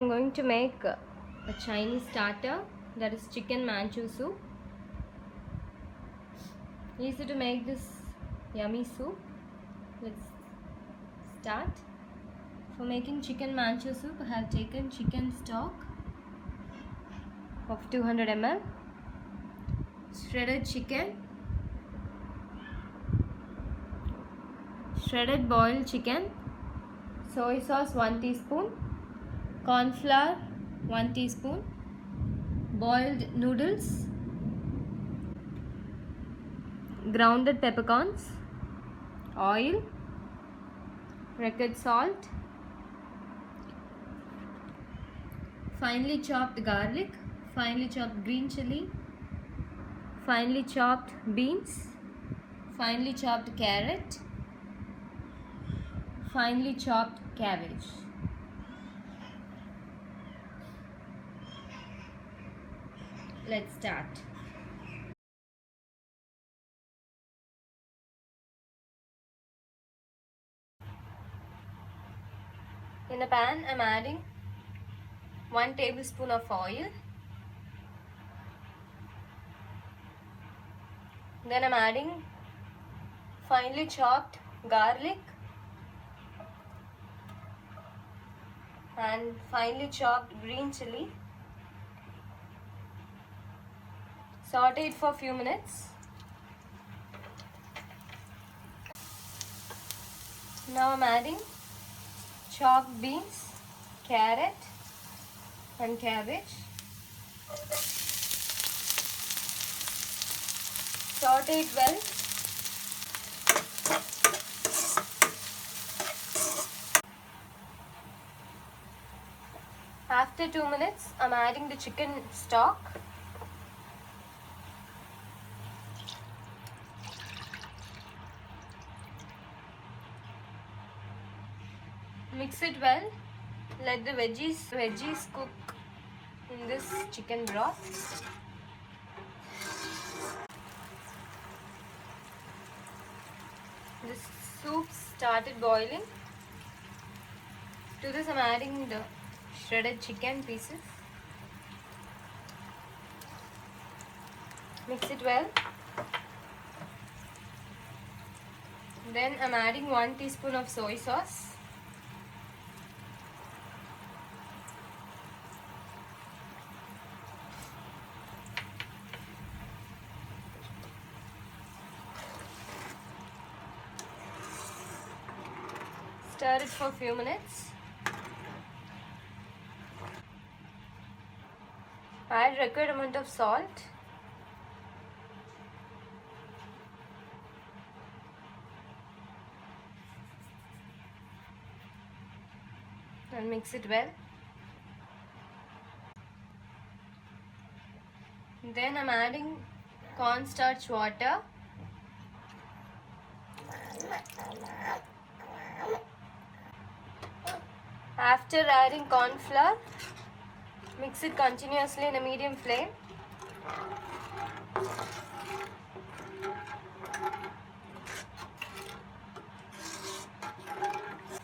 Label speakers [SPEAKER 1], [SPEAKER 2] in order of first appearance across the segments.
[SPEAKER 1] I'm going to make a Chinese starter, that is chicken Manchow soup. Easy to make this yummy soup. Let's start. For making chicken Manchow soup, I have taken chicken stock of 200 ml, shredded chicken, shredded boiled chicken, soy sauce 1 teaspoon, corn flour 1 teaspoon, boiled noodles, grounded peppercorns, oil, record salt, finely chopped garlic, finely chopped green chili, finely chopped beans, finely chopped carrot, finely chopped cabbage. Let's start. In a pan, I'm adding 1 tablespoon of oil. Then I'm adding finely chopped garlic and finely chopped green chili. Saute it for a few minutes. Now I'm adding chopped beans, carrot and cabbage. Saute it well. After 2 minutes, I'm adding the chicken stock. Mix it well. Let the veggies cook in this chicken broth. The soup started boiling. To this I'm adding the shredded chicken pieces. Mix it well. Then I'm adding 1 teaspoon of soy sauce. Stir it for a few minutes. Add required amount of salt. And mix it well. Then I'm adding cornstarch water. After adding corn flour, mix it continuously in a medium flame.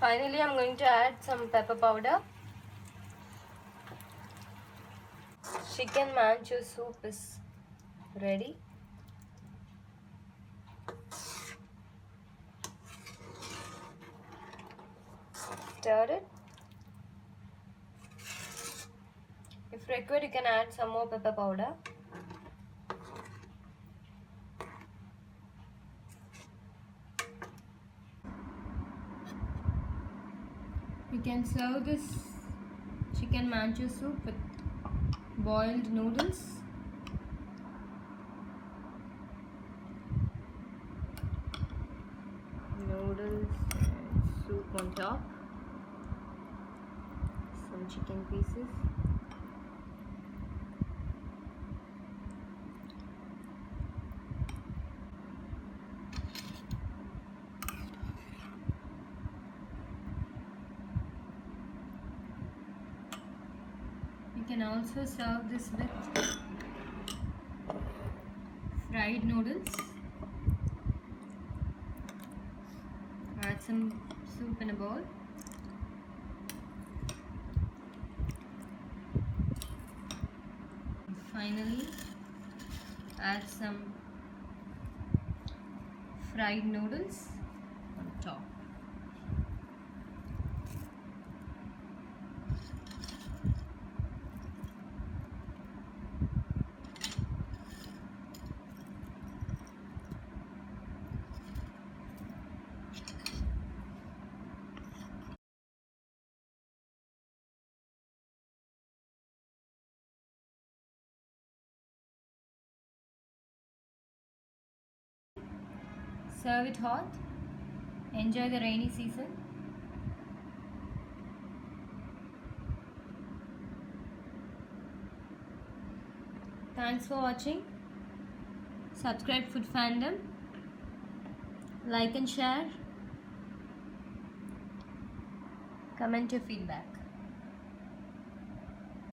[SPEAKER 1] Finally, I'm going to add some pepper powder. Chicken Manchow soup is ready. Stir it. If required, you can add some more pepper powder. You can serve this chicken Manchow soup with boiled noodles. Noodles and soup on top. Some chicken pieces. You can also serve this with fried noodles. Add some soup in a bowl. finally add some fried noodles on top. Serve it hot. Enjoy the rainy season. Thanks for watching. Subscribe Food Fandom. Like and share. Comment your feedback.